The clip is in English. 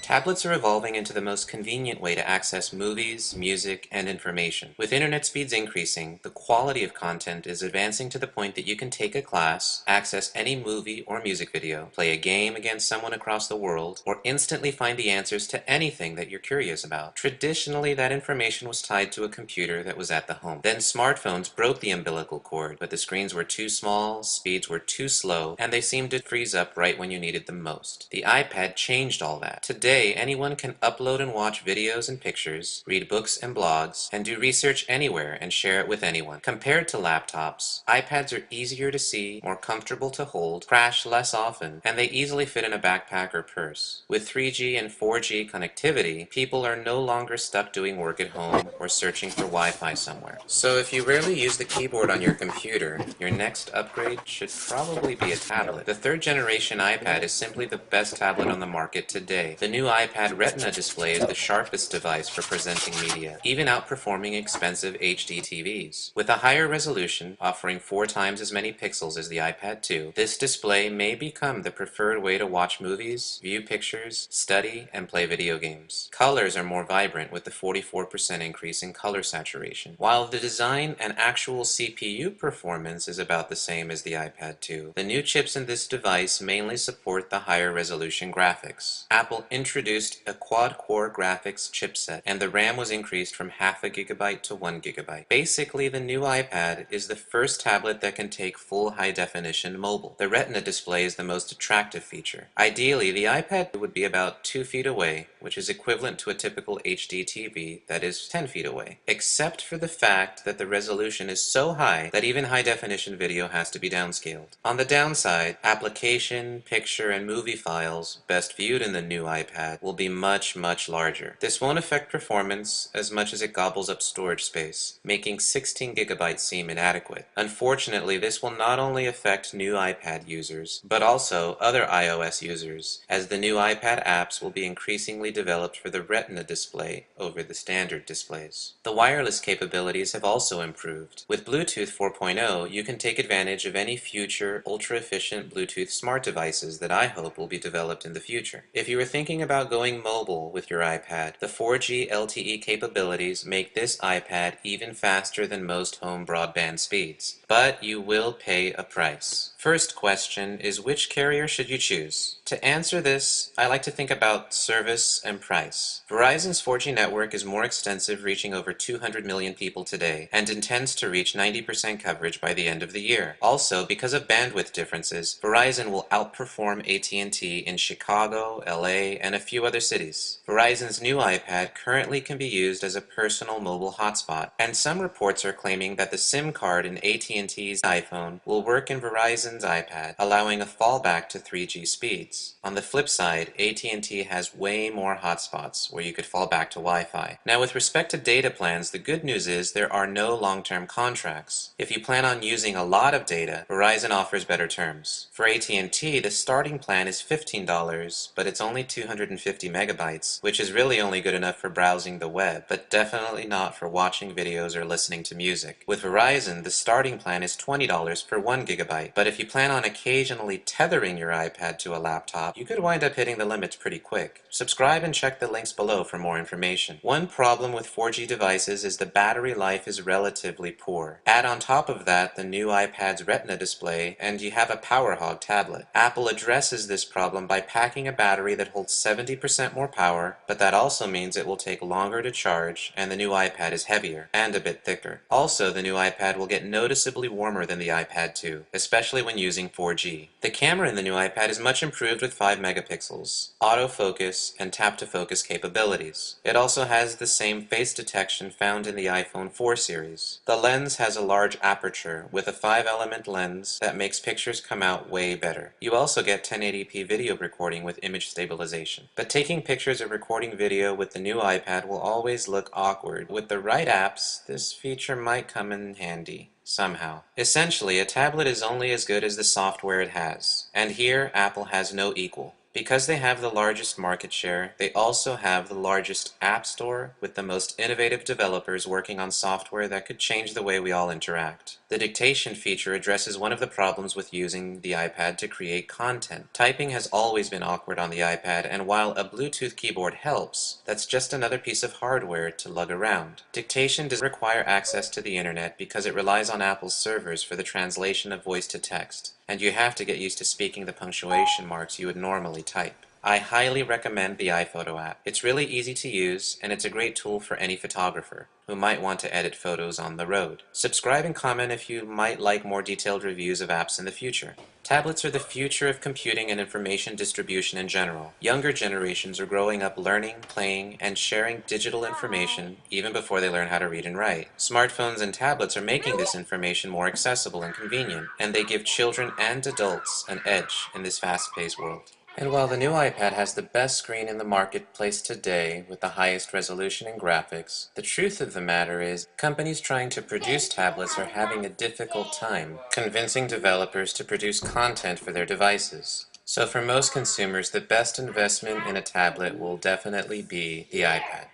Tablets are evolving into the most convenient way to access movies, music, and information. With internet speeds increasing, the quality of content is advancing to the point that you can take a class, access any movie or music video, play a game against someone across the world, or instantly find the answers to anything that you're curious about. Traditionally, that information was tied to a computer that was at the home. Then smartphones broke the umbilical cord, but the screens were too small, speeds were too slow, and they seemed to freeze up right when you needed them most. The iPad changed all that. Today, anyone can upload and watch videos and pictures, read books and blogs, and do research anywhere and share it with anyone. Compared to laptops, iPads are easier to see, more comfortable to hold, crash less often, and they easily fit in a backpack or purse. With 3G and 4G connectivity, people are no longer stuck doing work at home or searching for Wi-Fi somewhere. So if you rarely use the keyboard on your computer, your next upgrade should probably be a tablet. The third generation iPad is simply the best tablet on the market today. The new iPad Retina display is the sharpest device for presenting media, even outperforming expensive HD TVs. With a higher resolution, offering 4 times as many pixels as the iPad 2, this display may become the preferred way to watch movies, view pictures, study, and play video games. Colors are more vibrant with the 44% increase in color saturation. While the design and actual CPU performance is about the same as the iPad 2, the new chips in this device mainly support the higher resolution graphics. Apple introduced a quad-core graphics chipset, and the RAM was increased from half a gigabyte to 1 gigabyte. Basically, the new iPad is the first tablet that can take full high-definition mobile. The Retina display is the most attractive feature. Ideally, the iPad would be about 2 feet away, which is equivalent to a typical HD TV that is 10 feet away, except for the fact that the resolution is so high that even high-definition video has to be downscaled. On the downside, application, picture, and movie files, best viewed in the new iPad, will be much larger. This won't affect performance as much as it gobbles up storage space, making 16 gigabytes seem inadequate. Unfortunately, this will not only affect new iPad users, but also other iOS users, as the new iPad apps will be increasingly developed for the Retina display over the standard displays. The wireless capabilities have also improved. With Bluetooth 4.0, you can take advantage of any future ultra-efficient Bluetooth smart devices that I hope will be developed in the future. If you are thinking about going mobile with your iPad, the 4G LTE capabilities make this iPad even faster than most home broadband speeds. But you will pay a price. First question is, which carrier should you choose? To answer this, I like to think about service and price. Verizon's 4G network is more extensive, reaching over 200 million people today, and intends to reach 90% coverage by the end of the year. Also, because of bandwidth differences, Verizon will outperform AT&T in Chicago, LA, and a few other cities. Verizon's new iPad currently can be used as a personal mobile hotspot, and some reports are claiming that the SIM card in AT&T's iPhone will work in Verizon's iPad, allowing a fallback to 3G speeds. On the flip side, AT&T has way more hotspots where you could fall back to Wi-Fi. Now, with respect to data plans, the good news is there are no long-term contracts. If you plan on using a lot of data, Verizon offers better terms. For AT&T, the starting plan is $15, but it's only 250 megabytes, which is really only good enough for browsing the web, but definitely not for watching videos or listening to music. With Verizon, the starting plan is $20 for 1 gigabyte, but if you plan on occasionally tethering your iPad to a laptop, you could wind up hitting the limits pretty quick. Subscribe and check the links below for more information. One problem with 4G devices is the battery life is relatively poor. Add on top of that the new iPad's Retina display, and you have a power hog tablet. Apple addresses this problem by packing a battery that holds 70% more power, but that also means it will take longer to charge, and the new iPad is heavier and a bit thicker. Also, the new iPad will get noticeably warmer than the iPad 2, especially when using 4G. The camera in the new iPad is much improved with 5 megapixels, autofocus, and tap-to-focus capabilities. It also has the same face detection found in the iPhone 4 series. The lens has a large aperture with a 5-element lens that makes pictures come out way better. You also get 1080p video recording with image stabilization. But taking pictures or recording video with the new iPad will always look awkward. With the right apps, this feature might come in handy. Somehow. Essentially, a tablet is only as good as the software it has, and here Apple has no equal. Because they have the largest market share, they also have the largest app store with the most innovative developers working on software that could change the way we all interact. The dictation feature addresses one of the problems with using the iPad to create content. Typing has always been awkward on the iPad, and while a Bluetooth keyboard helps, that's just another piece of hardware to lug around. Dictation does not require access to the internet because it relies on Apple's servers for the translation of voice to text, and you have to get used to speaking the punctuation marks you would normally type. I highly recommend the iPhoto app. It's really easy to use, and it's a great tool for any photographer who might want to edit photos on the road. Subscribe and comment if you might like more detailed reviews of apps in the future. Tablets are the future of computing and information distribution in general. Younger generations are growing up learning, playing, and sharing digital information even before they learn how to read and write. Smartphones and tablets are making this information more accessible and convenient, and they give children and adults an edge in this fast-paced world. And while the new iPad has the best screen in the marketplace today with the highest resolution and graphics, the truth of the matter is companies trying to produce tablets are having a difficult time convincing developers to produce content for their devices. So for most consumers, the best investment in a tablet will definitely be the iPad.